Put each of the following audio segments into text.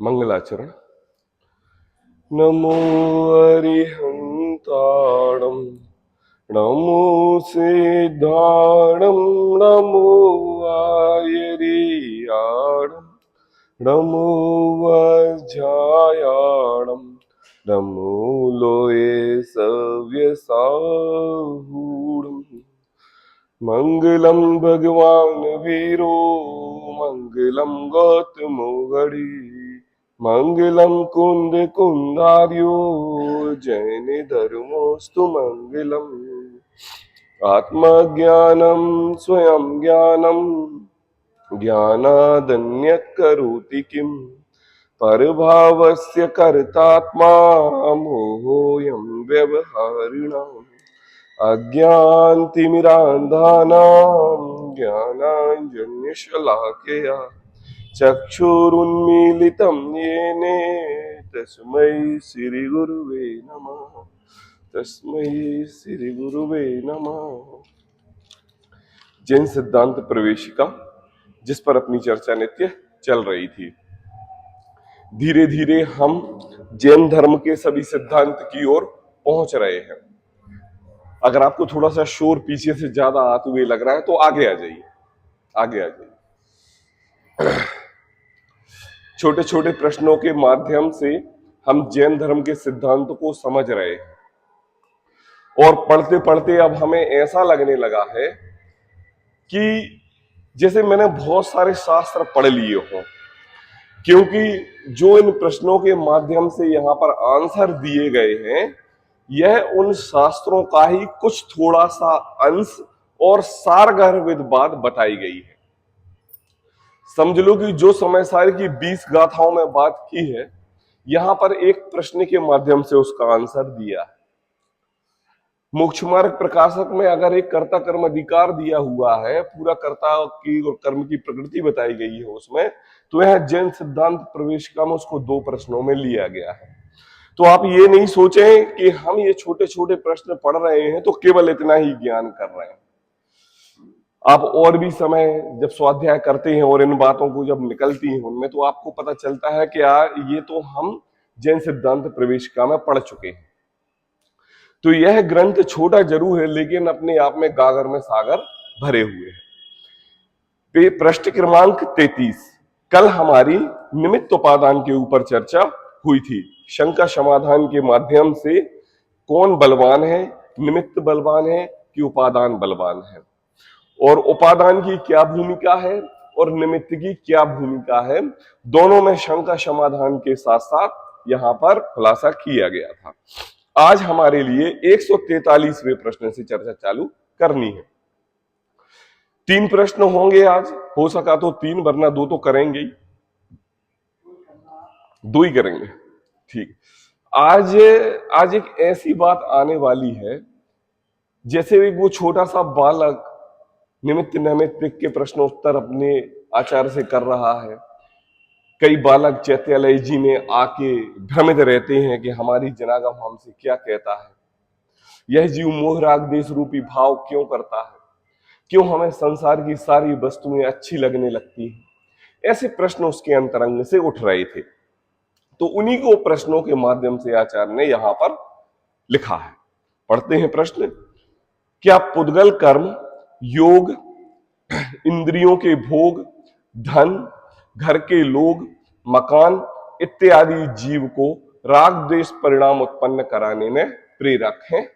मंगलाचरण। नमो अरिहंताणं नमो सिद्धाणं नमो आयर्याणं नमो वज्रायाणं नमो लोये सव्यसाहूढम्। मंगलम भगवान वीरो मंगलम गौतमो गणि मंगलम कुंद कुंदार्यो जैन धर्मोस्तु मंगलम। आत्मज्ञानम स्वयं ज्ञानम ज्ञानादन्यत् करोति किम परभावस्य कर्तात्मा मोहोऽयं व्यवहारिणाम्। अज्ञानतिमिरान्धानां ज्ञानाञ्जनशलाकया चक्षुरुन्मीलितं येन तस्मै श्रीगुरुवे नमः। तस्मै श्रीगुरुवे नमः। जैन सिद्धांत प्रवेशिका जिस पर अपनी चर्चा नित्य चल रही थी, धीरे धीरे हम जैन धर्म के सभी सिद्धांत की ओर पहुंच रहे हैं। अगर आपको थोड़ा सा शोर पीछे से ज्यादा आते हुए लग रहा है तो आगे आ जाइए, आगे आ जाइए। छोटे छोटे प्रश्नों के माध्यम से हम जैन धर्म के सिद्धांतों को समझ रहे हैं और पढ़ते पढ़ते अब हमें ऐसा लगने लगा है कि जैसे मैंने बहुत सारे शास्त्र पढ़ लिए हों, क्योंकि जो इन प्रश्नों के माध्यम से यहाँ पर आंसर दिए गए हैं यह उन शास्त्रों का ही कुछ थोड़ा सा अंश और सारगर्भित बात बताई गई है। समझ लो कि जो समय सार की 20 गाथाओं में बात की है, यहां पर एक प्रश्न के माध्यम से उसका आंसर दिया है। मोक्ष मार्ग प्रकाशक में अगर एक कर्ता कर्म अधिकार दिया हुआ है, पूरा कर्ता की और कर्म की प्रकृति बताई गई है उसमें, तो यह जैन सिद्धांत प्रवेशिका में उसको 2 प्रश्नों में लिया गया है। तो आप ये नहीं सोचें कि हम ये छोटे छोटे प्रश्न पढ़ रहे हैं तो केवल इतना ही ज्ञान कर रहे हैं। आप और भी समय जब स्वाध्याय करते हैं और इन बातों को जब निकलती हैं उनमें, तो आपको पता चलता है कि यार ये तो हम जैन सिद्धांत प्रवेशिका में पढ़ चुके हैं। तो यह ग्रंथ छोटा जरूर है लेकिन अपने आप में गागर में सागर भरे हुए हैं। पृष्ठ क्रमांक 33। कल हमारी निमित्त उपादान के ऊपर चर्चा हुई थी। शंका समाधान के माध्यम से कौन बलवान है, निमित्त बलवान है कि उपादान बलवान है, और उपादान की क्या भूमिका है और निमित्त की क्या भूमिका है, दोनों में शंका समाधान के साथ साथ यहां पर खुलासा किया गया था। आज हमारे लिए 143वें प्रश्न से चर्चा चालू करनी है। 3 प्रश्न होंगे आज, हो सका तो 3, वरना 2 तो करेंगे ही, 2 ही करेंगे। ठीक। आज एक ऐसी बात आने वाली है जैसे वो छोटा सा बालक निमित्त नैमित्तिक के प्रश्नोत्तर अपने आचार्य से कर रहा है। कई बालक चैत्यालय जी में आके भ्रमित रहते हैं कि हमारी जनागम हमसे क्या कहता है, यह जीव मोह राग देश रूपी भाव क्यों करता है, क्यों हमें संसार की सारी वस्तुएं अच्छी लगने लगती है। ऐसे प्रश्न उसके अंतरंग से उठ रहे थे। तो उन्हीं को प्रश्नों के माध्यम से आचार्य ने यहां पर लिखा है। पढ़ते हैं प्रश्न। क्या पुद्गल कर्म, योग, इंद्रियों के भोग, धन, घर के लोग, मकान इत्यादि जीव को राग द्वेष परिणाम उत्पन्न कराने में प्रेरक हैं?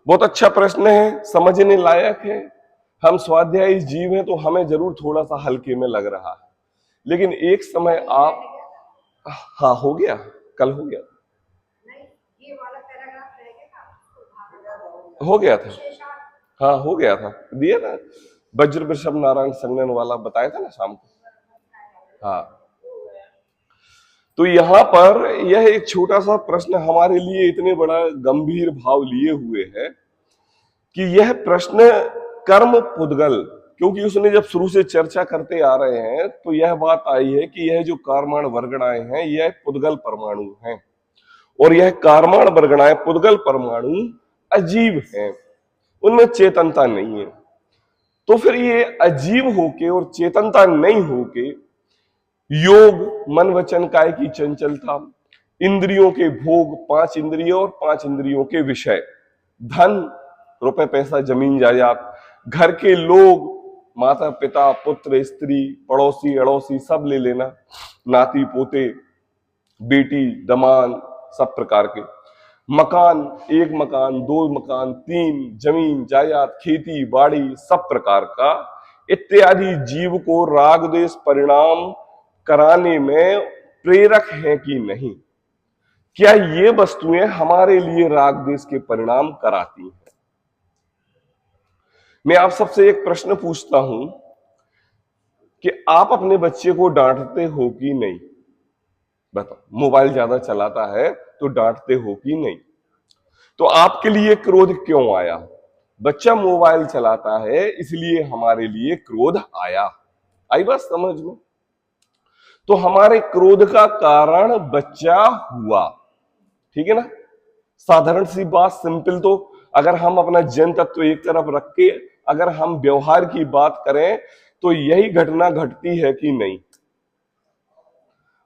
बहुत अच्छा प्रश्न है, समझने लायक है। हम स्वाध्यायी जीव हैं तो हमें जरूर थोड़ा सा हल्के में लग रहा है, लेकिन एक समय आप, हाँ हो गया, कल हो गया, हो गया था, हाँ हो गया था, दिया था वज्र वृषभ नारायण संज्ञान वाला बताया था ना शाम को। हाँ, तो यहां पर यह एक छोटा सा प्रश्न हमारे लिए इतने बड़ा गंभीर भाव लिए हुए है कि यह प्रश्न कर्म पुद्गल, क्योंकि उसने जब शुरू से चर्चा करते आ रहे हैं तो यह बात आई है कि यह जो कार्माण वर्गणाएं हैं यह पुद्गल परमाणु हैं, और यह कार्माण वर्गणाएं पुद्गल परमाणु अजीव हैं, उनमें चेतनता नहीं है। तो फिर ये अजीव होके और चेतनता नहीं होके योग मन वचन काय की चंचलता, इंद्रियों के भोग, 5 इंद्रियों और 5 इंद्रियों के विषय, धन रुपए पैसा जमीन जायदाद, घर के लोग माता पिता पुत्र स्त्री पड़ोसी अड़ोसी सब ले लेना, नाती पोते बेटी दमाद सब प्रकार के, मकान, एक मकान दो मकान तीन, जमीन जायदाद खेती बाड़ी सब प्रकार का इत्यादि जीव को राग द्वेष परिणाम कराने में प्रेरक है कि नहीं? क्या ये वस्तुएं हमारे लिए राग द्वेष के परिणाम कराती हैं? मैं आप सबसे एक प्रश्न पूछता हूं कि आप अपने बच्चे को डांटते हो कि नहीं? बताओ, मोबाइल ज्यादा चलाता है तो डांटते हो कि नहीं? तो आपके लिए क्रोध क्यों आया? बच्चा मोबाइल चलाता है इसलिए हमारे लिए क्रोध आया। आई बात समझ में? तो हमारे क्रोध का कारण बच्चा हुआ, ठीक है ना? साधारण सी बात, सिंपल। तो अगर हम अपना जन तत्व एक तरफ रख के अगर हम व्यवहार की बात करें तो यही घटना घटती है कि नहीं?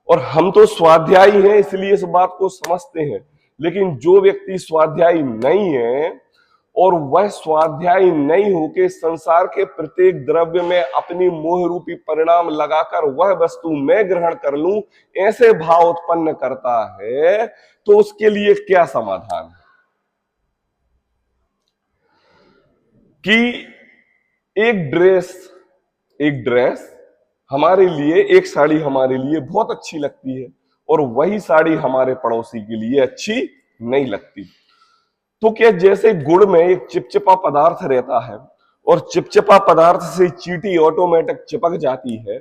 और हम तो स्वाध्यायी हैं इसलिए इस बात को समझते हैं, लेकिन जो व्यक्ति स्वाध्यायी नहीं है और वह स्वाध्यायी नहीं होके संसार के प्रत्येक द्रव्य में अपनी मोह रूपी परिणाम लगाकर वह वस्तु मैं ग्रहण कर लूं ऐसे भाव उत्पन्न करता है, तो उसके लिए क्या समाधान है? कि एक ड्रेस हमारे लिए, एक साड़ी हमारे लिए बहुत अच्छी लगती है और वही साड़ी हमारे पड़ोसी के लिए अच्छी नहीं लगती। तो क्या जैसे गुड़ में एक चिपचिपा पदार्थ रहता है और चिपचिपा पदार्थ से चींटी ऑटोमेटिक चिपक जाती है,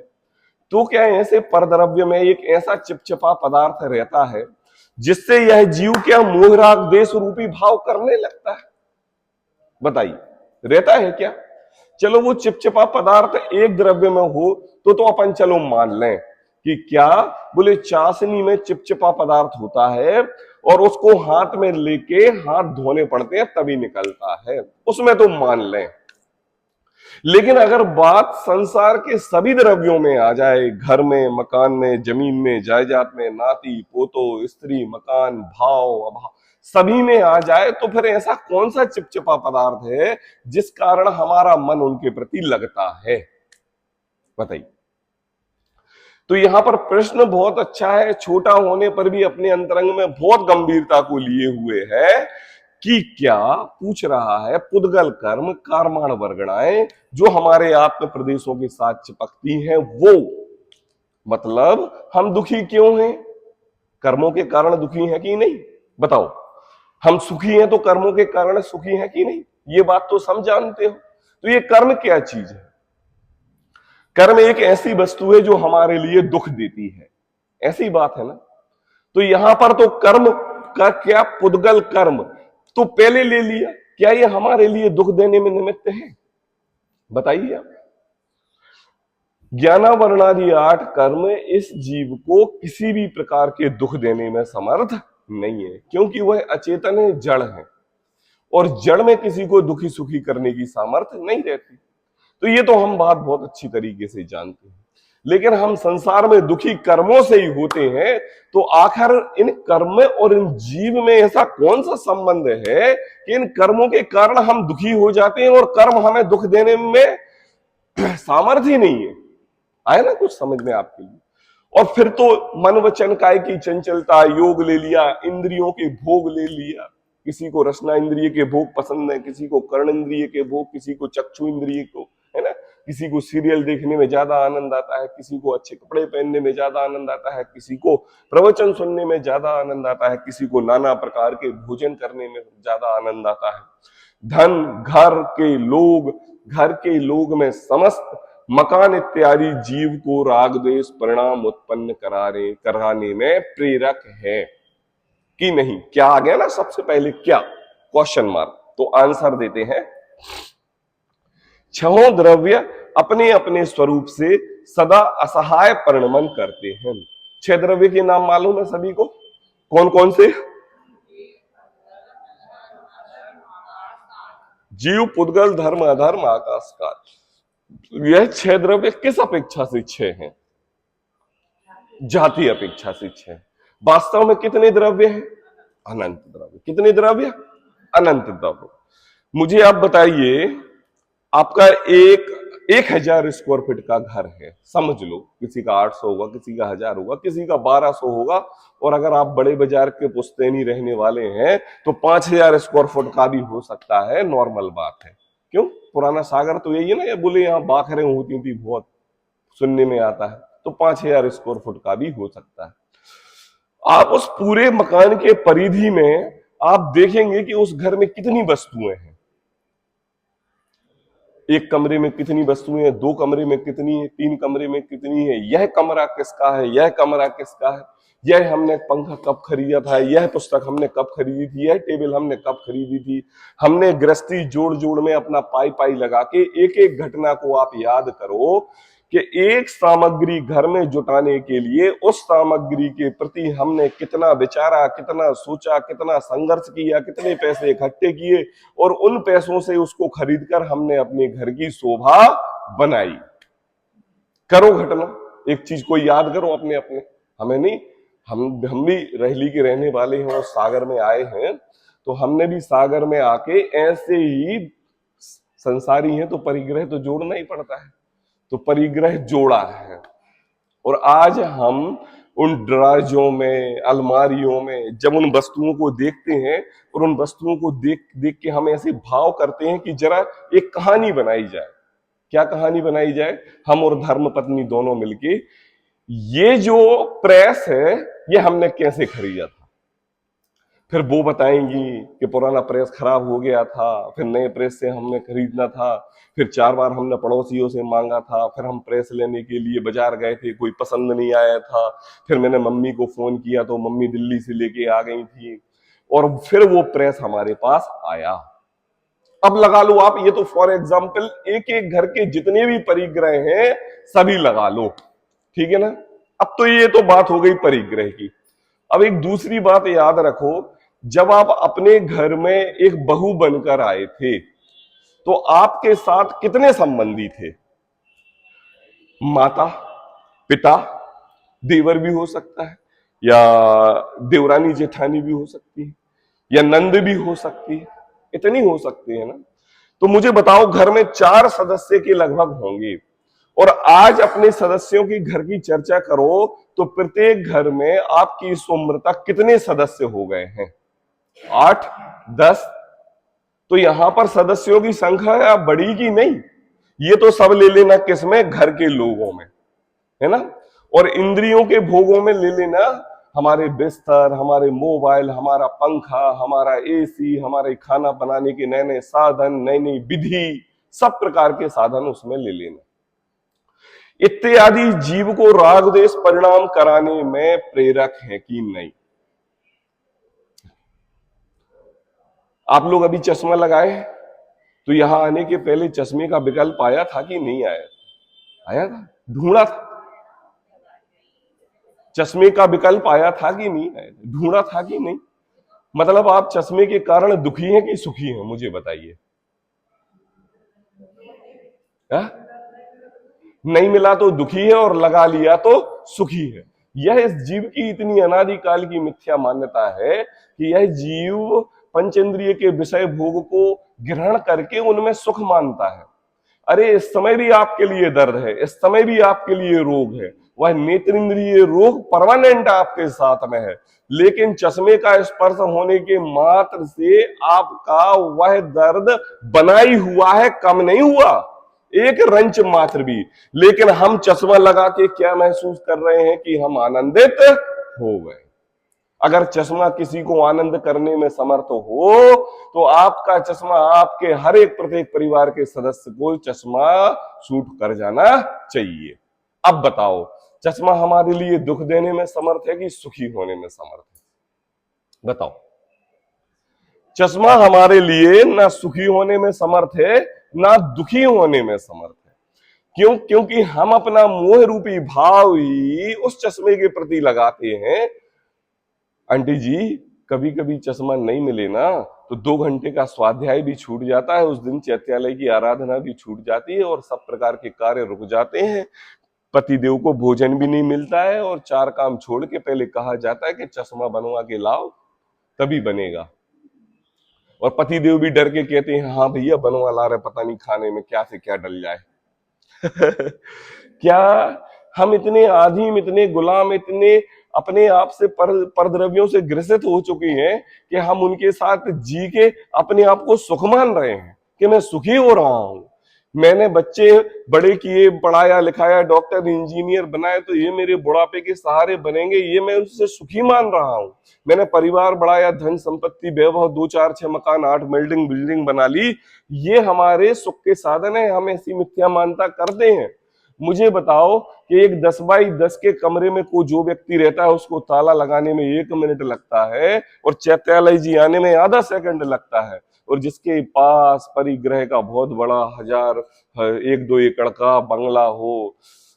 तो क्या ऐसे परद्रव्य में एक ऐसा चिपचिपा पदार्थ रहता है जिससे यह जीव क्या मोह राग द्वेष रूपी भाव करने लगता है? बताइए, रहता है क्या? चलो वो चिपचिपा पदार्थ एक द्रव्य में हो तो अपन चलो मान लें कि क्या, बोले चाशनी में चिपचिपा पदार्थ होता है और उसको हाथ में लेके हाथ धोने पड़ते हैं तभी निकलता है, उसमें तो मान लें। लेकिन अगर बात संसार के सभी द्रव्यों में आ जाए, घर में मकान में जमीन में जायदाद में नाती पोतो स्त्री मकान भाव अभाव सभी में आ जाए, तो फिर ऐसा कौन सा चिपचिपा पदार्थ है जिस कारण हमारा मन उनके प्रति लगता है? बताइए। तो यहां पर प्रश्न बहुत अच्छा है, छोटा होने पर भी अपने अंतरंग में बहुत गंभीरता को लिए हुए है कि क्या पूछ रहा है, पुद्गल कर्म कर्माण वर्गणाएं जो हमारे आत्म प्रदेशों के साथ चिपकती हैं, वो मतलब हम दुखी क्यों हैं? कर्मों के कारण दुखी हैं कि नहीं? बताओ। हम सुखी हैं तो कर्मों के कारण सुखी हैं कि नहीं? ये बात तो सब जानते हो। तो ये कर्म क्या चीज है? कर्म एक ऐसी वस्तु है जो हमारे लिए दुख देती है, ऐसी बात है ना? तो यहां पर तो कर्म का क्या, पुद्गल कर्म तो पहले ले लिया, क्या ये हमारे लिए दुख देने में निमित्त है? बताइए आप। ज्ञानावरणादि 8 कर्म इस जीव को किसी भी प्रकार के दुख देने में समर्थ नहीं है, क्योंकि वह अचेतन है, जड़ है, और जड़ में किसी को दुखी सुखी करने की सामर्थ्य नहीं रहती। तो ये तो हम बात बहुत अच्छी तरीके से जानते हैं, लेकिन हम संसार में दुखी कर्मों से ही होते हैं, तो आखिर इन कर्म और इन जीव में ऐसा कौन सा संबंध है कि इन कर्मों के कारण हम दुखी हो जाते हैं और कर्म हमें दुख देने में सामर्थ्य ही नहीं है? आया ना कुछ समझ में आपके लिए? और फिर तो मन वचन काय की चंचलता, योग ले लिया, इंद्रियों के भोग ले लिया, किसी को रसना इंद्रिय के भोग पसंद है, किसी को कर्ण इंद्रिय के भोग, किसी को चक्षु इंद्रिय को, है ना, किसी को सीरियल देखने में ज्यादा आनंद आता है, किसी को अच्छे कपड़े पहनने में ज्यादा आनंद आता है, किसी को प्रवचन सुनने में ज्यादा आनंद आता है, किसी को नाना प्रकार के भोजन करने में ज्यादा आनंद आता है। धन, घर के लोग में समस्त मकान इत्यादि जीव को राग द्वेष परिणाम उत्पन्न कराने में प्रेरक है कि नहीं? क्या आ गया ना सबसे पहले, क्या क्वेश्चन मार्क। तो आंसर देते हैं, छहों द्रव्य अपने अपने स्वरूप से सदा असहाय परिणमन करते हैं। 6 द्रव्य के नाम मालूम है सभी को? कौन कौन से? जीव पुद्गल धर्म अधर्म आकाश काल। यह 6 द्रव्य किस अपेक्षा से 6 हैं? जाति अपेक्षा से छह। वास्तव में कितने द्रव्य हैं? अनंत द्रव्य। कितने द्रव्य? अनंत द्रव्य। मुझे आप बताइए, आपका 1000 स्क्वायर फीट का घर है, समझ लो, किसी का 800 होगा, किसी का 1000 होगा, किसी का 1200 होगा, और अगर आप बड़े बाजार के पुश्तैनी रहने वाले हैं तो 5000 स्क्वायर फुट का भी हो सकता है, नॉर्मल बात है। क्यों? पुराना सागर तो यही है ना, ये बोले यहाँ बाखरें होती थी, बहुत सुनने में आता है, तो 5000 स्क्वायर फुट का भी हो सकता है। आप उस पूरे मकान के परिधि में आप देखेंगे कि उस घर में कितनी वस्तुएं हैं। एक कमरे में कितनी वस्तुएं हैं, 2 कमरे में कितनी है, 3 कमरे में कितनी है, यह कमरा किसका है, यह कमरा किसका है, यह हमने पंखा कब खरीदा था, यह पुस्तक हमने कब खरीदी थी, यह टेबल हमने कब खरीदी थी। हमने गृहस्थी जोड़ जोड़ में अपना पाई पाई लगा के एक एक घटना को आप याद करो कि एक सामग्री घर में जुटाने के लिए उस सामग्री के प्रति हमने कितना विचारा, कितना सोचा, कितना संघर्ष किया, कितने पैसे इकट्ठे किए, और उन पैसों से उसको खरीदकर हमने अपने घर की शोभा बनाई। करो घटना, एक चीज को याद करो अपने अपने। हमें नहीं, हम भी रहली के रहने वाले हैं और सागर में आए हैं, तो हमने भी सागर में आके ऐसे ही, संसारी हैं तो परिग्रह तो जोड़ना ही पड़ता है, तो परिग्रह जोड़ा है। और आज हम उन ड्राजों में, अलमारियों में जब उन वस्तुओं को देखते हैं और उन वस्तुओं को देख देख के हम ऐसे भाव करते हैं कि जरा एक कहानी बनाई जाए। क्या कहानी बनाई जाए? हम और धर्मपत्नी दोनों मिलके, ये जो प्रेस है ये हमने कैसे खरीदा था। फिर वो बताएंगी कि पुराना प्रेस खराब हो गया था, फिर नए प्रेस से हमने खरीदना था, फिर 4 बार हमने पड़ोसियों से मांगा था, फिर हम प्रेस लेने के लिए बाजार गए थे, कोई पसंद नहीं आया था, फिर मैंने मम्मी को फोन किया तो मम्मी दिल्ली से लेके आ गई थी, और फिर वो प्रेस हमारे पास आया। अब लगा लो आप, ये तो फॉर एग्जाम्पल एक एक घर के जितने भी परिग्रह हैं सभी लगा लो, ठीक है ना। अब तो ये तो बात हो गई परिग्रह की। अब एक दूसरी बात याद रखो, जब आप अपने घर में एक बहू बनकर आए थे तो आपके साथ कितने संबंधी थे? माता, पिता, देवर भी हो सकता है, या देवरानी जेठानी भी हो सकती है, या नंद भी हो सकती है, इतनी हो सकती है ना। तो मुझे बताओ, घर में 4 सदस्य के लगभग होंगे, और आज अपने सदस्यों की घर की चर्चा करो तो प्रत्येक घर में आपकी इस उम्र तक कितने सदस्य हो गए हैं? 8, 10। तो यहां पर सदस्यों की संख्या बड़ी की नहीं, ये तो सब ले लेना किसमें? घर के लोगों में, है ना। और इंद्रियों के भोगों में ले लेना हमारे बिस्तर, हमारे मोबाइल, हमारा पंखा, हमारा एसी, हमारे खाना बनाने के नए नए साधन, नई नई विधि, सब प्रकार के साधन उसमें ले लेना। इत्यादि जीव को राग द्वेष परिणाम कराने में प्रेरक है कि नहीं? आप लोग अभी चश्मा लगाए तो यहां आने के पहले चश्मे का विकल्प आया था कि नहीं आया? आया था, ढूंढा था। चश्मे का विकल्प आया था कि नहीं आया? ढूंढा था कि नहीं? मतलब आप चश्मे के कारण दुखी हैं कि सुखी हैं, मुझे बताइए। नहीं मिला तो दुखी है और लगा लिया तो सुखी है। यह इस जीव की इतनी अनादिकाल की मिथ्या मान्यता है कि यह जीव पंचेंद्रिय के विषय भोग को ग्रहण करके उनमें सुख मानता है। अरे इस समय भी आपके लिए दर्द है, इस समय भी आपके लिए रोग है, वह नेत्रेंद्रिय रोग परमानेंट आपके साथ में है, लेकिन चश्मे का स्पर्श होने के मात्र से आपका वह दर्द बनाई हुआ है, कम नहीं हुआ एक रंच मात्र भी। लेकिन हम चश्मा लगा के क्या महसूस कर रहे हैं कि हम आनंदित हो गए। अगर चश्मा किसी को आनंद करने में समर्थ हो तो आपका चश्मा आपके हर एक प्रत्येक परिवार के सदस्य को चश्मा सूट कर जाना चाहिए। अब बताओ, चश्मा हमारे लिए दुख देने में समर्थ है कि सुखी होने में समर्थ है? बताओ। चश्मा हमारे लिए ना सुखी होने में समर्थ है ना दुखी होने में समर्थ है। क्यों? क्योंकि हम अपना मोह रूपी भाव ही उस चश्मे के प्रति लगाते हैं। आंटी जी, कभी कभी चश्मा नहीं मिले ना तो 2 घंटे का स्वाध्याय भी छूट जाता है, उस दिन चैत्यालय की आराधना भी छूट जाती है और सब प्रकार के कार्य रुक जाते हैं। पतिदेव को भोजन भी नहीं मिलता है और चार काम छोड़ के पहले कहा जाता है कि चश्मा बनवा के लाओ तभी बनेगा। और पतिदेव भी डर के कहते हैं हाँ भैया बनवा ला रहे, पता नहीं खाने में क्या से क्या डल जाए। क्या हम इतने आदीम, इतने गुलाम, इतने अपने आप से परद्रव्यों से ग्रसित हो चुके हैं कि हम उनके साथ जी के अपने आप को सुख मान रहे हैं कि मैं सुखी हो रहा हूं। मैंने बच्चे बड़े किए, पढ़ाया लिखाया, डॉक्टर इंजीनियर बनाए, तो ये मेरे बुढ़ापे के सहारे बनेंगे, ये मैं उनसे सुखी मान रहा हूं। मैंने परिवार बढ़ाया, धन संपत्ति वैभव, 2 4 6 मकान, 8 बिल्डिंग बना ली, ये हमारे सुख के साधन है, हम ऐसी मिथ्या मानता करते हैं। मुझे बताओ कि एक 10 बाई 10 के कमरे में कोई जो व्यक्ति रहता है उसको ताला लगाने में 1 मिनट लगता है और चैत्यालय जी आने में आधा सेकंड लगता है, और जिसके पास परिग्रह का बहुत बड़ा 1000 1-2 एकड़ का बंगला हो,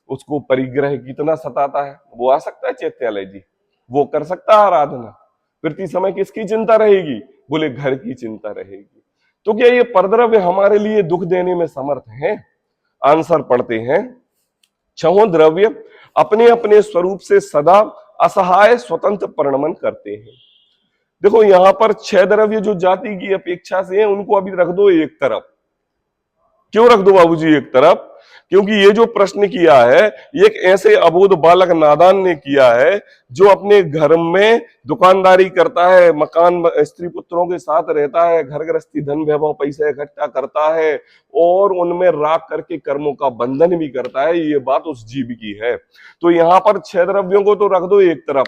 उसको परिग्रह कितना सताता है। वो आ सकता है चैत्यालय जी, वो कर सकता है आराधना, प्रति समय किसकी चिंता रहेगी? बोले घर की चिंता रहेगी। तो क्या ये परद्रव्य हमारे लिए दुख देने में समर्थ है? आंसर पढ़ते हैं। छहों द्रव्य अपने अपने स्वरूप से सदा असहाय स्वतंत्र परिणमन करते हैं। देखो यहां पर 6 द्रव्य जो जाति की अपेक्षा से हैं उनको अभी रख दो एक तरफ। क्यों रख दो बाबूजी एक तरफ? क्योंकि ये जो प्रश्न किया है एक ऐसे अबोध बालक नादान ने किया है जो अपने घर में दुकानदारी करता है, मकान स्त्री पुत्रों के साथ रहता है, घर गृहस्थी धन वैभव पैसे इकट्ठा करता है और उनमें राग करके कर्मों का बंधन भी करता है। ये बात उस जीव की है। तो यहाँ पर 6 द्रव्यों को तो रख दो एक तरफ,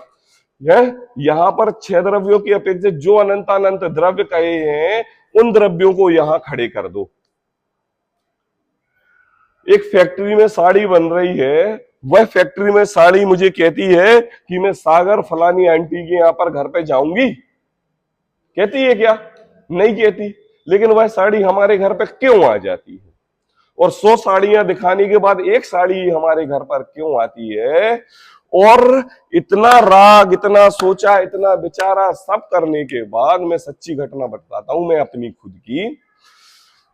है यहाँ पर 6 द्रव्यों की अपेक्षा जो अनंतानंत द्रव्य कहे हैं उन द्रव्यों को यहां खड़े कर दो। एक फैक्ट्री में साड़ी बन रही है, वह फैक्ट्री में साड़ी मुझे कहती है कि मैं सागर फलानी आंटी के यहां पर घर पे जाऊंगी, कहती है क्या? नहीं कहती। लेकिन वह साड़ी हमारे घर पे क्यों आ जाती है? और 100 साड़ियां दिखाने के बाद एक साड़ी हमारे घर पर क्यों आती है? और इतना राग, इतना सोचा, इतना विचारा, सब करने के बाद मैं सच्ची घटना बताता हूं मैं अपनी खुद की।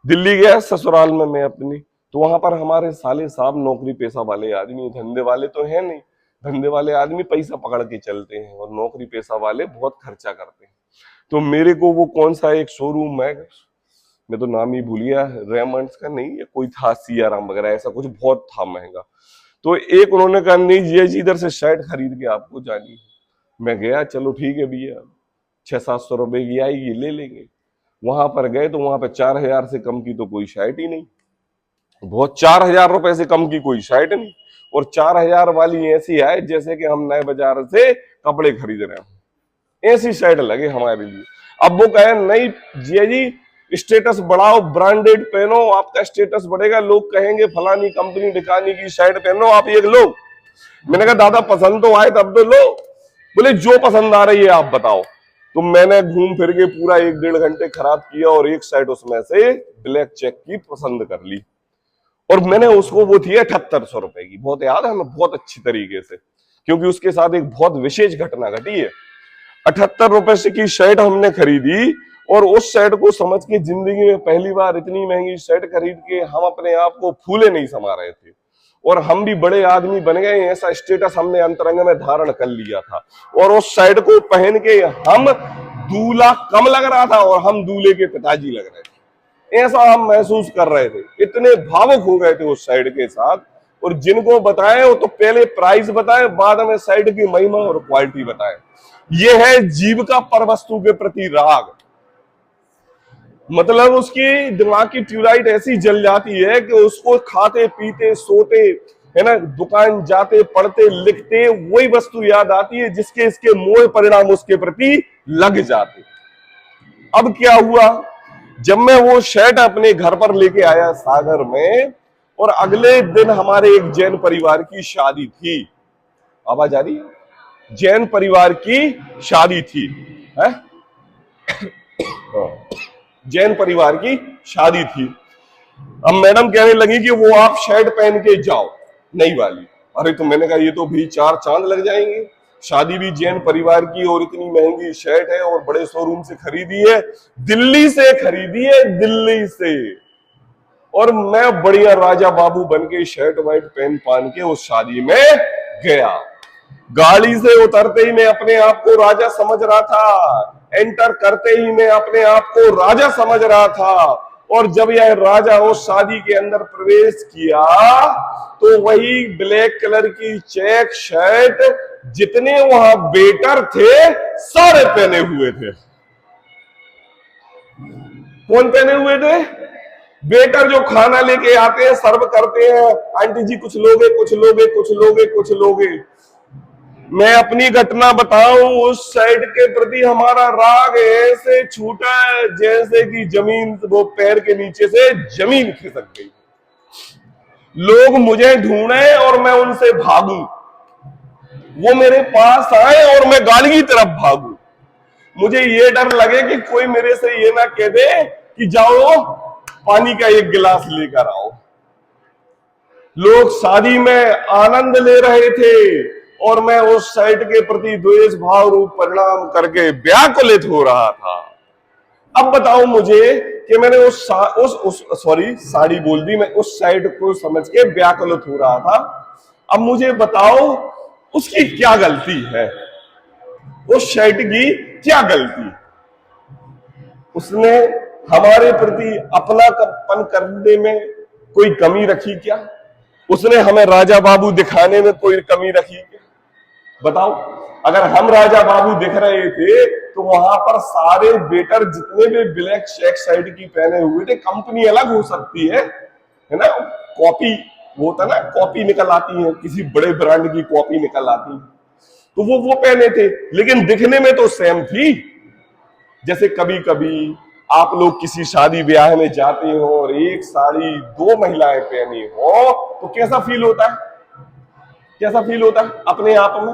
दिल्ली गया ससुराल में मैं अपनी, तो वहां पर हमारे साले साहब नौकरी पेशा वाले आदमी, धंधे वाले तो है नहीं, धंधे वाले आदमी पैसा पकड़ के चलते हैं और नौकरी पेशा वाले बहुत खर्चा करते हैं। तो मेरे को वो कौन सा एक शोरूम है, मैं तो नाम ही भूल गया, रेमंड्स का नहीं या कोई था, सियाराम वगैरह ऐसा कुछ, बहुत था महंगा। तो एक उन्होंने कहा नहीं ये इधर से शर्ट खरीद के आपको जानी। मैं गया, चलो ठीक है भैया 600-700 रुपए की आएगी, ले लेंगे। वहां पर गए तो वहां पर 4000 से कम की तो कोई शर्ट ही नहीं, बहुत 4000 रुपए से कम की कोई शर्ट नहीं, और 4000 वाली ऐसी है जैसे कि हम नए बाजार से कपड़े खरीद रहे हैं, ऐसी शर्ट लगे हमारे लिए। अब वो कहे नहीं जिया जी स्टेटस बढ़ाओ, ब्रांडेड पहनो, आपका स्टेटस बढ़ेगा, लोग कहेंगे फलानी कंपनी ढिकानी की शर्ट पहनो, आप एक लो। मैंने कहा दादा पसंद तो आए तब तो लो। बोले जो पसंद आ रही है आप बताओ। तो मैंने घूम फिर के पूरा 1-1.5 घंटे खराब किया और एक शर्ट उसमें से ब्लैक चेक की पसंद कर ली, और मैंने उसको, वो थी 7800 रुपए की, बहुत याद है हमें बहुत अच्छी तरीके से, क्योंकि उसके साथ एक बहुत विशेष घटना घटी है। 78 रुपए से की शर्ट हमने खरीदी और उस शर्ट को समझ के जिंदगी में पहली बार इतनी महंगी शर्ट खरीद के हम अपने आप को फूले नहीं समा रहे थे, और हम भी बड़े आदमी बन गए, ऐसा स्टेटस हमने अंतरंग में धारण कर लिया था। और उस शर्ट को पहन के हम दूल्हा कम लग रहा था और हम दूल्हे के पिताजी लग रहे थे, ऐसा हम महसूस कर रहे थे, इतने भावुक हो गए थे उस शर्ट के साथ। और जिनको बताए वो तो पहले प्राइस बताए, बाद में शर्ट की महिमा और क्वालिटी बताए। ये है जीव का परवस्तु के प्रति राग, मतलब उसकी दिमाग की ट्यूबलाइट ऐसी जल जाती है कि उसको खाते पीते सोते है ना, दुकान जाते पढ़ते लिखते वही वस्तु याद आती है जिसके इसके मोह परिणाम उसके प्रति लग जाते। अब क्या हुआ, जब मैं वो शर्ट अपने घर पर लेके आया सागर में, और अगले दिन हमारे एक जैन परिवार की शादी थी, आवाज आ रही है? जैन परिवार की शादी थी, है? जैन परिवार की शादी थी। अब मैडम कहने लगी कि वो आप शर्ट पहन के जाओ नई वाली। अरे तो मैंने कहा ये तो भी 4 चांद लग जाएंगे, शादी भी जैन परिवार की और इतनी महंगी शर्ट है और बड़े शोरूम से खरीदी है, दिल्ली से खरीदी है, दिल्ली से। और मैं बढ़िया राजा बाबू बन के शर्ट वाइट पहन पान के उस शादी में गया। गाड़ी से उतरते ही मैं अपने आप को राजा समझ रहा था, एंटर करते ही मैं अपने आप को राजा समझ रहा था। और जब यह राजा उस शादी के अंदर प्रवेश किया तो वही ब्लैक कलर की चेक शर्ट जितने वहां वेटर थे सारे पहने हुए थे। कौन पहने हुए थे? वेटर जो खाना लेके आते हैं, सर्व करते हैं, आंटी जी कुछ लोगे, कुछ लोगे, कुछ लोगे, कुछ लोगे। मैं अपनी घटना बताऊं, उस साइड के प्रति हमारा राग ऐसे छूटा जैसे कि जमीन, वो पैर के नीचे से जमीन खिसक गई। लोग मुझे ढूंढे और मैं उनसे भागूं, वो मेरे पास आए और मैं गाड़ी की तरफ भागूं। मुझे ये डर लगे कि कोई मेरे से ये ना कह दे कि जाओ पानी का एक गिलास लेकर आओ। लोग शादी में आनंद ले रहे थे और मैं उस साइड के प्रति द्वेष भाव रूप परिणाम करके व्याकुलित हो रहा था। अब बताओ मुझे कि मैंने साड़ी बोल दी, मैं उस साइड को समझ के व्याकुलित हो रहा था। अब मुझे बताओ उसकी क्या गलती है, उस साइड की क्या गलती? उसने हमारे प्रति अपनापन करने में कोई कमी रखी क्या? उसने हमें राजा बाबू दिखाने में कोई कमी रखी क्या? बताओ, अगर हम राजा बाबू दिख रहे थे तो वहां पर सारे वेटर जितने भी ब्लैक चेक शर्ट की पहने हुए थे, कंपनी अलग हो सकती है ना, कॉपी होता ना, कॉपी निकल आती है, किसी बड़े ब्रांड की कॉपी निकल आती है, तो वो पहने थे, लेकिन दिखने में तो सेम थी। जैसे कभी कभी आप लोग किसी शादी ब्याह में जाते हो और एक साड़ी दो महिलाएं पहनी हो तो कैसा फील होता है? कैसा फील होता है अपने आप में?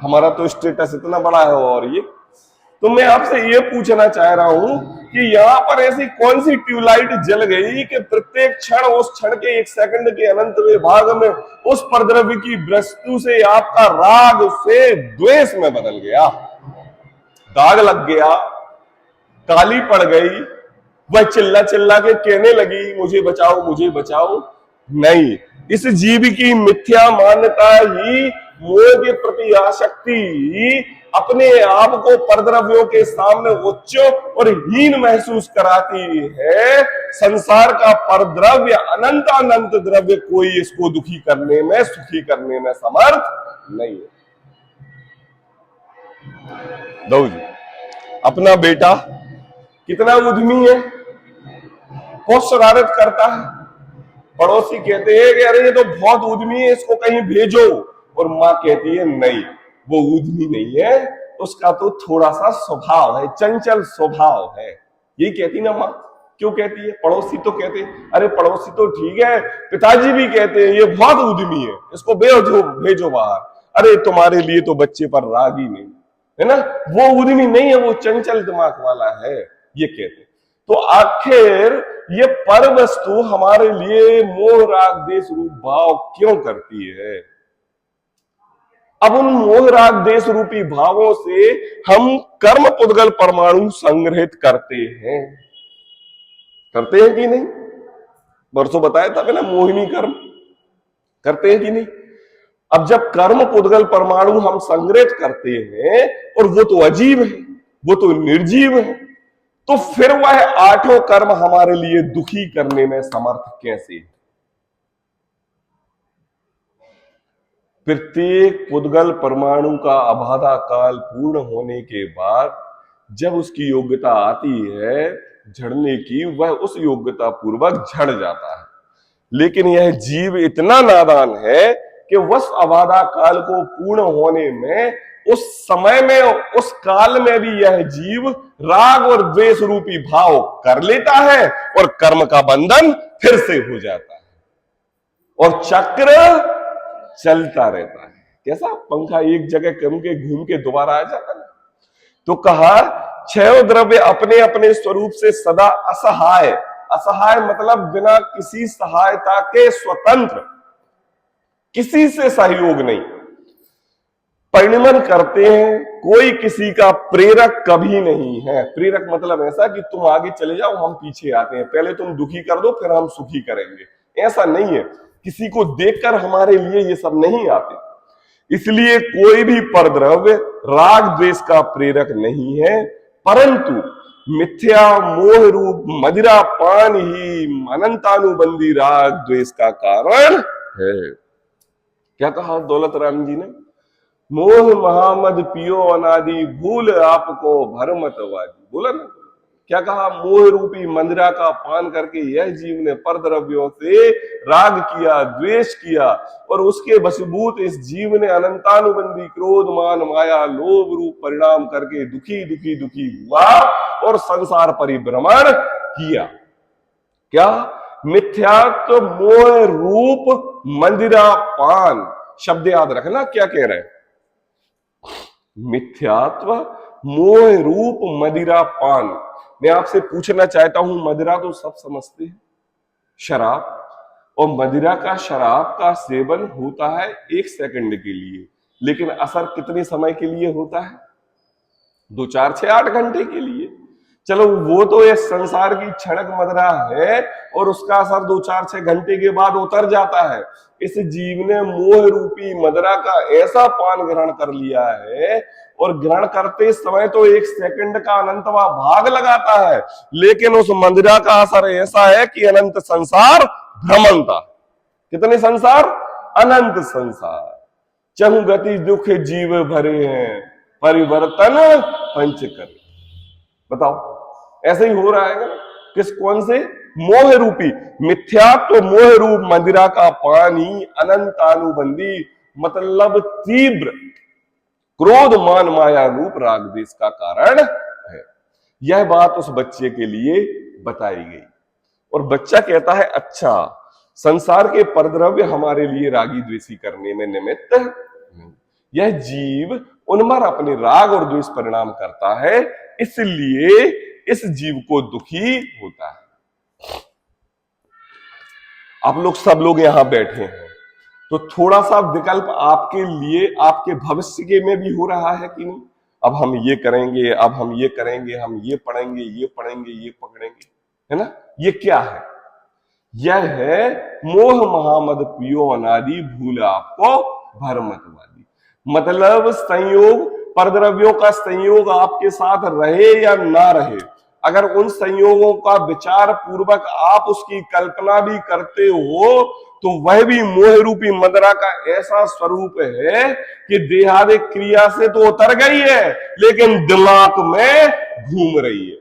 हमारा तो स्टेटस इतना बड़ा है और ये तो मैं आपसे ये पूछना चाह रहा हूं कि यहां पर ऐसी कौन सी ट्यूबलाइट जल गई कि प्रत्येक क्षण, उस क्षण के एक सेकंड के अनंत विभाग में उस परद्रव्य की वस्तु से आपका राग से द्वेष में बदल गया, दाग लग गया, काली पड़ गई, वह चिल्ला चिल्ला के कहने लगी मुझे बचाओ, मुझे बचाओ? नहीं, इस जीव की मिथ्या मान्यता ही, मोह के प्रति आसक्ति अपने आप को परद्रव्यों के सामने उच्च और हीन महसूस कराती है। संसार का परद्रव्य अनंत अनंत द्रव्य कोई इसको दुखी करने में, सुखी करने में समर्थ नहीं है। दो जी, अपना बेटा कितना उद्यमी है, बहुत शरारत करता है, पड़ोसी कहते हैं कि अरे ये तो बहुत उद्यमी है, इसको कहीं भेजो, और माँ कहती है नहीं, वो उद्यमी नहीं है, उसका तो थोड़ा सा स्वभाव है, चंचल स्वभाव है। यही कहती ना माँ? क्यों कहती है? पड़ोसी तो कहते हैं, अरे पड़ोसी तो ठीक है, पिताजी भी कहते हैं ये बहुत उद्यमी है, इसको भेजो बाहर। अरे तुम्हारे लिए तो बच्चे पर राग ही नहीं है ना, वो उद्यमी नहीं है, वो चंचल दिमाग वाला है, ये कहते। तो आखिर ये पर वस्तु हमारे लिए मोह राग देश रूप भाव क्यों करती है? अब उन मोह राग देश रूपी भावों से हम कर्म पुद्गल परमाणु संग्रहित करते हैं कि नहीं? बरसों बताया था मैंने, मोहिनी कर्म करते हैं कि नहीं? अब जब कर्म पुद्गल परमाणु हम संग्रहित करते हैं और वो तो अजीब है, वो तो निर्जीव है, तो फिर वह आठों कर्म हमारे लिए दुखी करने में समर्थ कैसे? प्रत्येक पुद्गल परमाणु का अबाधा काल पूर्ण होने के बाद जब उसकी योग्यता आती है झड़ने की, वह उस योग्यता पूर्वक झड़ जाता है। लेकिन यह जीव इतना नादान है कि उस अबाधा काल को पूर्ण होने में, उस समय में, उस काल में भी यह जीव राग और द्वेष रूपी भाव कर लेता है और कर्म का बंधन फिर से हो जाता है और चक्र चलता रहता है। कैसा पंखा एक जगह कम के घूम के दोबारा आ जाता है। तो कहा छह द्रव्य अपने अपने स्वरूप से सदा असहाय, असहाय मतलब बिना किसी सहायता के स्वतंत्र, किसी से सहयोग नहीं, परिणमन करते हैं, कोई किसी का प्रेरक कभी नहीं है। प्रेरक मतलब ऐसा कि तुम आगे चले जाओ, हम पीछे आते हैं, पहले तुम दुखी कर दो फिर हम सुखी करेंगे, ऐसा नहीं है। किसी को देखकर हमारे लिए ये सब नहीं आते। इसलिए कोई भी परद्रव्य राग द्वेष का प्रेरक नहीं है, परंतु मिथ्या मोह रूप मदिरा पान ही अनंतानुबंधी राग द्वेष का कारण है। क्या कहा दौलत राम जी ने? मोह महामद पियो अनादि भूल आपको भरमतवादी। बोला ना, क्या कहा? मोह रूपी मंदिरा का पान करके यह जीव ने परद्रव्यों से राग किया, द्वेष किया, और उसके वशीभूत इस जीव ने अनंतानुबंधी क्रोध मान माया लोभ रूप परिणाम करके दुखी दुखी दुखी हुआ और संसार परिभ्रमण किया। क्या? मिथ्यात्व मोह रूप मंदिरा पान। शब्द याद रखना क्या कह रहे हैं। मिथ्यात्व मोह रूप मदिरा पान। मैं आपसे पूछना चाहता हूं, मदिरा तो सब समझते हैं, शराब, और मदिरा का शराब का सेवन होता है 1 सेकंड के लिए, लेकिन असर कितने समय के लिए होता है? 2, 4, 6, 8 घंटे के लिए। चलो वो तो ये संसार की क्षणिक मदिरा है और उसका असर 2, 4, 6 घंटे के बाद उतर जाता है। इस जीव ने मोह रूपी मदिरा का ऐसा पान ग्रहण कर लिया है, और ग्रहण करते समय तो 1 सेकंड का अनंतवा भाग लगाता है, लेकिन उस मदिरा का असर ऐसा है कि अनंत संसार भ्रमणता। कितने संसार? अनंत संसार। चहु गति दुख जीव भरे हैं, परिवर्तन पंच करे। बताओ, ऐसे ही हो रहा है ना? किस कौन से? मोह रूपी मिथ्यात्व मोह रूप मदिरा का पानी अनंतानुबंधी, मतलब तीव्र क्रोध मान माया रूप राग द्वेष का कारण है। यह बात उस बच्चे के लिए बताई गई, और बच्चा कहता है अच्छा, संसार के परद्रव्य हमारे लिए रागी द्वेषी करने में निमित्त नहीं। यह जीव उनमर अपने राग और द्वेष परिणाम करता है, इसलिए इस जीव को दुखी होता है। आप लोग सब लोग यहां बैठे हैं, तो थोड़ा सा विकल्प आपके लिए आपके भविष्य के में भी हो रहा है कि नहीं? अब हम ये करेंगे, अब हम ये करेंगे, हम ये पढ़ेंगे, ये पढ़ेंगे, ये पकड़ेंगे, है ना? ये क्या है? यह है मोह महामद पियो अनादि भूल आपको भरमतवादी। मतलब संयोग, परद्रव्यों का संयोग आपके साथ रहे या ना रहे, अगर उन संयोगों का विचार पूर्वक आप उसकी कल्पना भी करते हो, तो वह भी मोह रूपी मदिरा का ऐसा स्वरूप है कि देहादिक क्रिया से तो उतर गई है, लेकिन दिमाग में घूम रही है।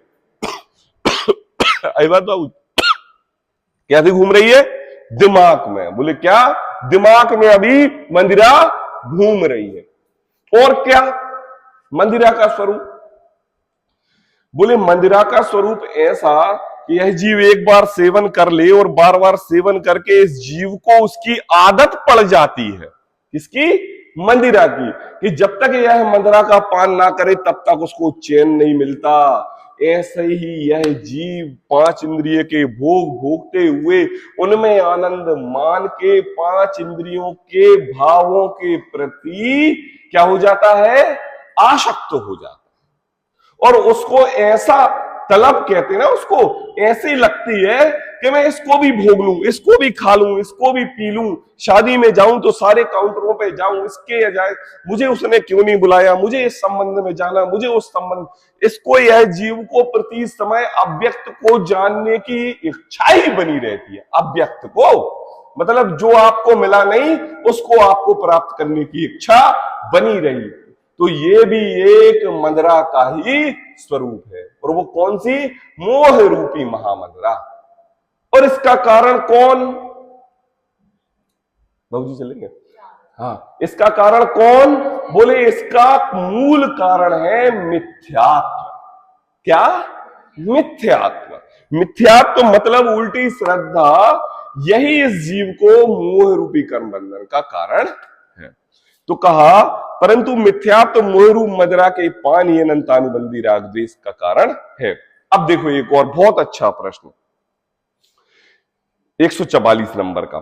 आई बात बाबू? कैसे घूम रही है? दिमाग में। बोले क्या? दिमाग में अभी मदिरा घूम रही है। और क्या मंदिरा का स्वरूप? बोले मंदिरा का स्वरूप ऐसा कि यह जीव एक बार सेवन कर ले और बार बार सेवन करके इस जीव को उसकी आदत पड़ जाती है। किसकी? मंदिरा की। कि जब तक यह मंदिरा का पान ना करे तब तक उसको चैन नहीं मिलता। ऐसे ही यह जीव 5 इंद्रिय के भोग भोगते हुए उनमें आनंद मान के 5 इंद्रियों के भावों के प्रति क्या हो जाता है? आसक्त हो जाता है, और उसको ऐसा तलब कहते हैं ना, उसको ऐसी लगती है कि मैं इसको भी भोग लूं, इसको भी खा लूं, इसको भी पी लूं, शादी में जाऊं तो सारे काउंटरों पे जाऊं, इसके जाए, मुझे उसने क्यों नहीं बुलाया, मुझे इस संबंध में जाना, मुझे उस संबंध। इसको, यह जीव को प्रति समय अव्यक्त को जानने की इच्छा ही बनी रहती है। अव्यक्त को मतलब जो आपको मिला नहीं उसको आपको प्राप्त करने की इच्छा बनी रही। तो ये भी एक मदिरा का ही स्वरूप है, और वो कौन सी? मोह रूपी महामदिरा। और इसका कारण कौन? बाबूजी चलेंगे? हाँ, इसका कारण कौन? बोले इसका मूल कारण है मिथ्यात्व। क्या? मिथ्यात्व। मिथ्यात्व मतलब उल्टी श्रद्धा। यही इस जीव को मोह रूपी कर्म बंधन का कारण है। तो कहा परंतु मिथ्यात्व मोह रूप मदिरा के पान ही अनंतानुबंधी राग द्वेष का कारण है। अब देखो एक और बहुत अच्छा प्रश्न, 144 नंबर का।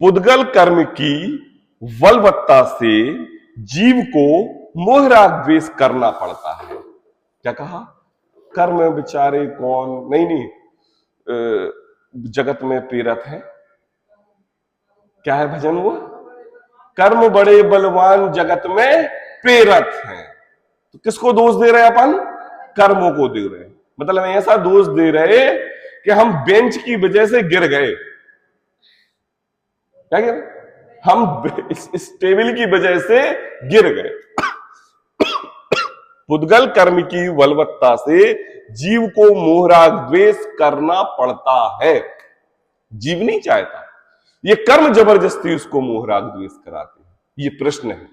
पुद्गल कर्म की बलवत्ता से जीव को मोह राग द्वेष करना पड़ता है। क्या कहा? कर्म बेचारे कौन नहीं जगत में प्रेरत है। क्या है भजन वो? कर्म बड़े बलवान जगत में प्रेरत हैं। तो किसको दोष दे रहे हैं अपन? कर्मों को दे रहे हैं। मतलब ऐसा दोष दे रहे कि हम बेंच की वजह से गिर गए। क्या गिर? हम इस टेबल की वजह से गिर गए। पुद्गल कर्म की बलवत्ता से जीव को मोहराग द्वेष करना पड़ता है। जीव नहीं चाहता, ये कर्म जबरदस्ती उसको मोहराग द्वेष कराते हैं। ये प्रश्न है।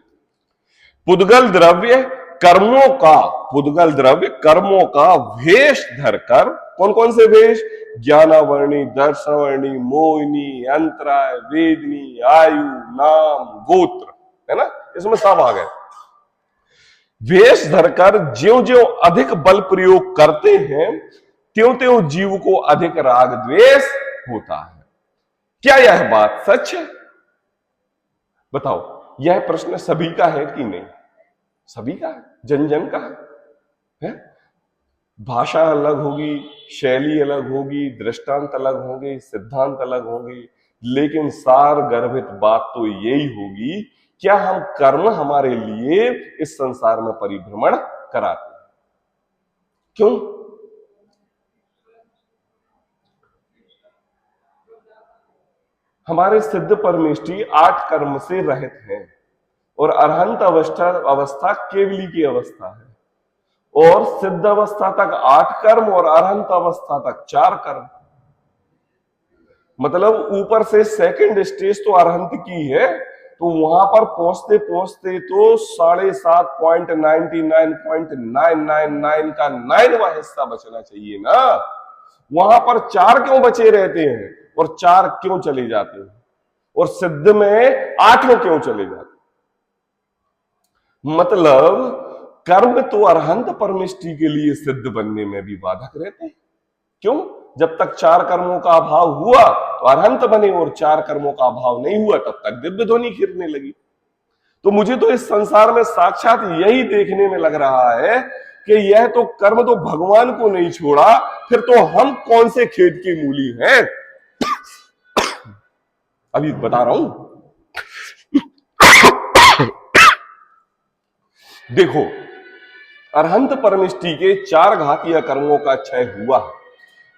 पुद्गल द्रव्य कर्मों का, पुद्गल द्रव्य कर्मों का वेश धरकर, कौन कौन से वेश? ज्ञानावर्णी, दर्शनवर्णी, मोहिनी, अंतराय, वेदनी, आयु, नाम, गोत्र, है ना, इसमें सब आ गए। वेश धरकर ज्यों ज्यों अधिक बल प्रयोग करते हैं त्यों त्यों जीव को अधिक राग द्वेष होता है। क्या यह बात सच है? बताओ, यह प्रश्न सभी का है कि नहीं? सभी का है, जन जन का है। भाषा अलग होगी, शैली अलग होगी, दृष्टांत अलग होंगे, सिद्धांत अलग होंगे, लेकिन सार गर्भित बात तो यही होगी, क्या हम कर्म हमारे लिए इस संसार में परिभ्रमण कराते हैं? क्यों? हमारे सिद्ध परमेष्ठी 8 कर्म से रहित हैं और अरहंत अवस्था केवली की अवस्था है। और सिद्ध अवस्था तक 8 कर्म और अरहंत अवस्था तक 4 कर्म। मतलब ऊपर से सेकंड स्टेज तो अरहंत की है, तो वहां पर पहुंचते पहुंचते तो 7.99.999 का 9वां हिस्सा बचना चाहिए ना। वहां पर 4 क्यों बचे रहते हैं और 4 क्यों चले जाते हैं, और सिद्ध में 8 क्यों चले जाते हैं? मतलब कर्म तो अरहंत परमेष्ठी के लिए सिद्ध बनने में भी बाधक रहते हैं। क्यों? जब तक 4 कर्मों का अभाव हुआ तो अरहंत बने, और 4 कर्मों का अभाव नहीं हुआ तब तक दिव्य ध्वनि खिरने लगी। तो मुझे तो इस संसार में साक्षात यही देखने में लग रहा है कि यह तो कर्म तो भगवान को नहीं छोड़ा, फिर तो हम कौन से खेत की मूली हैं? अभी बता रहा हूं। देखो, अरहंत परमेष्ठी के 4 घातीय कर्मों का क्षय हुआ।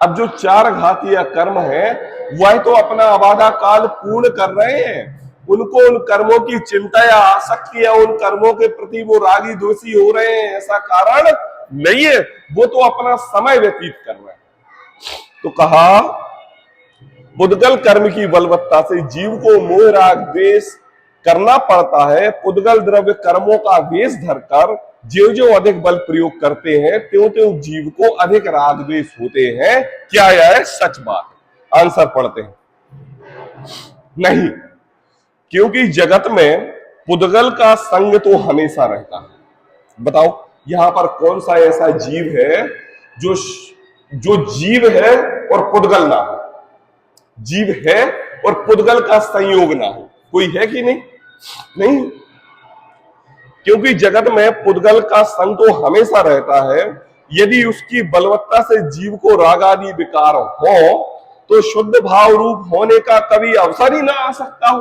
अब जो 4 घातीय कर्म है वह तो अपना अबाधा काल पूर्ण कर रहे हैं। उनको उन कर्मों की चिंता या आसक्ति या उन कर्मों के प्रति वो रागी दोषी हो रहे हैं ऐसा कारण नहीं है, वो तो अपना समय व्यतीत कर रहे हैं। तो कहा, पुद्गल कर्म की बलवत्ता से जीव को मोह राग द्वेष करना पड़ता है। पुद्गल द्रव्य कर्मों का वेश धरकर जो जो अधिक बल प्रयोग करते हैं त्यों त्यों जीव को अधिक राग द्वेष होते हैं। क्या यह सच बात है? आंसर पढ़ते हैं। नहीं, क्योंकि जगत में पुद्गल का संग तो हमेशा रहता है। बताओ, यहां पर कौन सा ऐसा जीव है जो जीव है और पुद्गल ना हो? जीव है और पुद्गल का संयोग ना हो, कोई है कि नहीं? नहीं, क्योंकि जगत में पुद्गल का संग तो हमेशा रहता है। यदि उसकी बलवत्ता से जीव को राग आदि विकार हो तो शुद्ध भाव रूप होने का कभी अवसर ही ना आ सकता हो।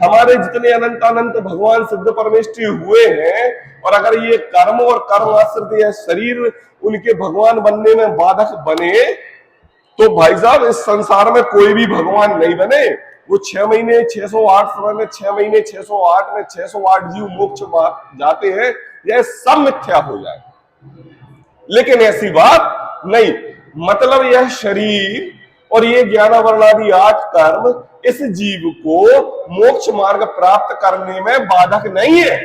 हमारे जितने अनंत अनंत भगवान सिद्ध परमेष्ठी हुए हैं, और अगर ये कर्म और कर्म आश्रित यह शरीर उनके भगवान बनने में बाधक बने तो भाई साहब इस संसार में कोई भी भगवान नहीं बने। वो 6 महीने 608 समय में 6 महीने 608 में 608 जीव मोक्ष जाते हैं, यह सब मिथ्या हो जाए। लेकिन ऐसी बात नहीं। मतलब यह शरीर और ये 11 वर्णादि 8 कर्म इस जीव को मोक्ष मार्ग प्राप्त करने में बाधक नहीं है,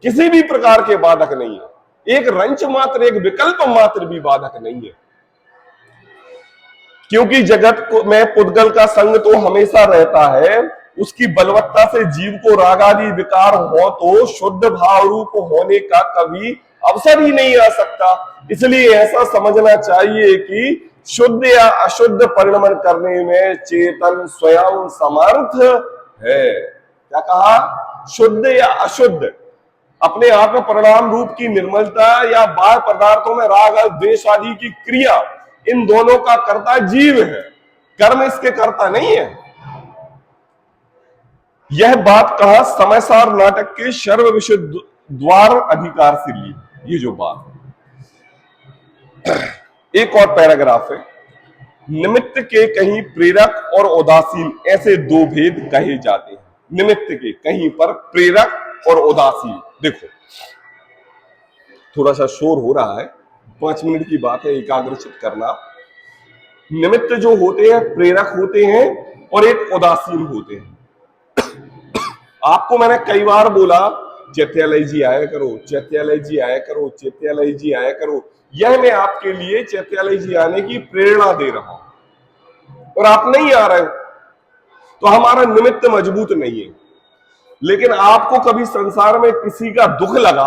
किसी भी प्रकार के बाधक नहीं है। एक रंच मात्र, एक विकल्प मात्र भी बाधक नहीं है। क्योंकि जगत में पुद्गल का संग तो हमेशा रहता है। उसकी बलवत्ता से जीव को रागादि विकार हो तो शुद्ध भाव रूप होने का कभी अवसर ही नहीं आ सकता। इसलिए ऐसा समझना चाहिए कि शुद्ध या अशुद्ध परिणमन करने में चेतन स्वयं समर्थ है। क्या कहा? शुद्ध या अशुद्ध, अपने आप में परिणाम रूप की निर्मलता या बाह्य पदार्थों में राग द्वेष आदि की क्रिया, इन दोनों का कर्ता जीव है, कर्म इसके कर्ता नहीं है। यह बात कहा समयसार नाटक के सर्व विषय द्वार अधिकार से ली। ये जो बात है, एक और पैराग्राफ है, निमित्त के कहीं प्रेरक और उदासीन ऐसे दो भेद कहे जाते हैं। निमित्त के कहीं पर प्रेरक और उदासीन। देखो थोड़ा सा शोर हो रहा है, 5 मिनट की बात है, एकाग्रचित करना। निमित्त जो होते हैं प्रेरक होते हैं और एक उदासीन होते हैं। आपको मैंने कई बार बोला चैत्यालय जी आया करो, चैत्यालय जी आया करो, चैत्यालय जी आया करो। यह मैं आपके लिए चैत्यालय जी आने की प्रेरणा दे रहा हूं और आप नहीं आ रहे हो तो हमारा निमित्त मजबूत नहीं है। लेकिन आपको कभी संसार में किसी का दुख लगा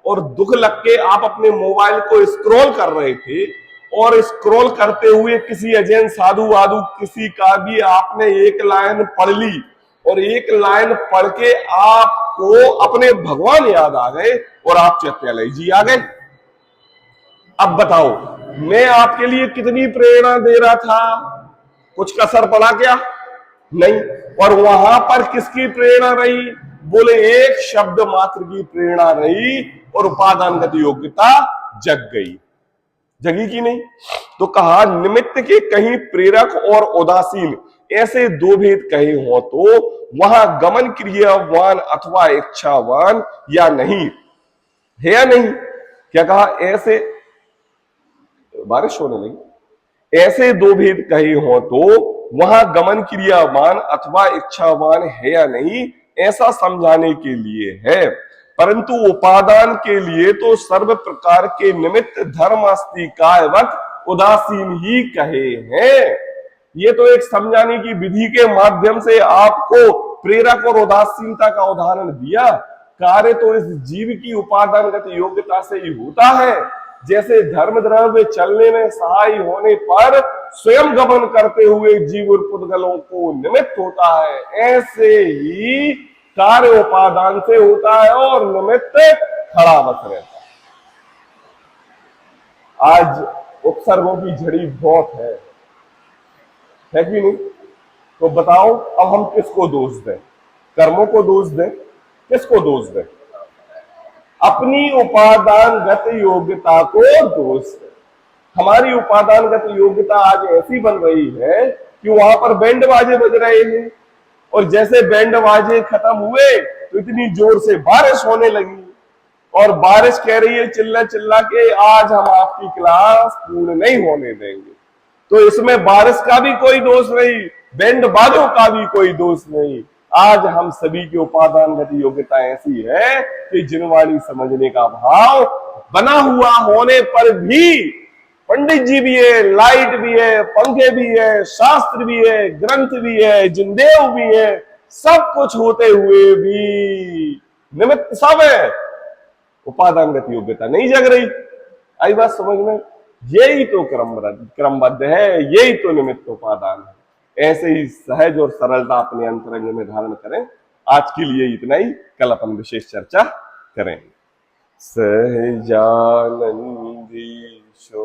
और दुख लग के आप अपने मोबाइल को स्क्रॉल कर रहे थे और स्क्रॉल करते हुए किसी अजैन साधु वाधु किसी का भी आपने एक लाइन पढ़ ली और एक लाइन पढ़ के आपको अपने भगवान याद आ गए और आप चैत्यालय जी आ गए। अब बताओ मैं आपके लिए कितनी प्रेरणा दे रहा था, कुछ कसर पड़ा क्या? नहीं। और वहां पर किसकी प्रेरणा रही? बोले एक शब्द मात्र की प्रेरणा रही और उपादानगत योग्यता जग गई। जगी की नहीं? तो कहा निमित्त के कहीं प्रेरक और उदासीन ऐसे दो भेद कहे हो तो वहां गमन क्रियावान अथवा इच्छावान या नहीं है या नहीं? क्या कहा? ऐसे बारिश होने लगी। ऐसे दो भेद कहे हो तो वहां गमन क्रियावान अथवा इच्छावान है या नहीं, ऐसा समझाने के लिए है। परंतु उपादान के लिए तो सर्व प्रकार के निमित्त धर्म अस्ति कायवत उदासीन ही कहे हैं। ये तो एक समझाने की विधि के माध्यम से आपको प्रेरक और उदासीनता का उदाहरण दिया। कार्य तो इस जीव की उपादानगत योग्यता से ही होता है। जैसे धर्म द्रव्य चलने में सहाय होने पर स्वयं गमन करते हुए जीव और पुद्गलों को निमित्त होता है, ऐसे ही कार्य उपादान से होता है और निमित्त खड़ा बस रहता है। आज उपसर्गों की झड़ी बहुत है कि नहीं? तो बताओ अब हम किसको दोष दें? कर्मों को दोष दें? किसको दोष दें? अपनी उपादानगत योग्यता को दोष दें। हमारी उपादानगत योग्यता आज ऐसी बन रही है कि वहां पर बैंड बाजे बज रहे हैं और जैसे बैंड बाजे खत्म हुए तो इतनी जोर से बारिश होने लगी और बारिश कह रही है चिल्ला चिल्ला के आज हम आपकी क्लास पूर्ण नहीं होने देंगे। तो इसमें बारिश का भी कोई दोष नहीं, बैंड बाजों का भी कोई दोष नहीं। आज हम सभी की उपादानगत योग्यता ऐसी है कि जिनवाणी समझने का भाव बना हुआ होने पर भी पंडित जी भी है, लाइट भी है, पंखे भी है, शास्त्र भी है, ग्रंथ भी है, जिनदेव भी है, सब कुछ होते हुए भी निमित्त सब है, उपादानगत योग्यता नहीं जग रही। आई बात समझ में? यही तो क्रमबद्ध है, यही तो निमित्त उपादान है। ऐसे ही सहज और सरलता अपने अंतरंग में धारण करें। आज के लिए इतना ही, कल अपन विशेष चर्चा करेंगे। सहजानंदी शो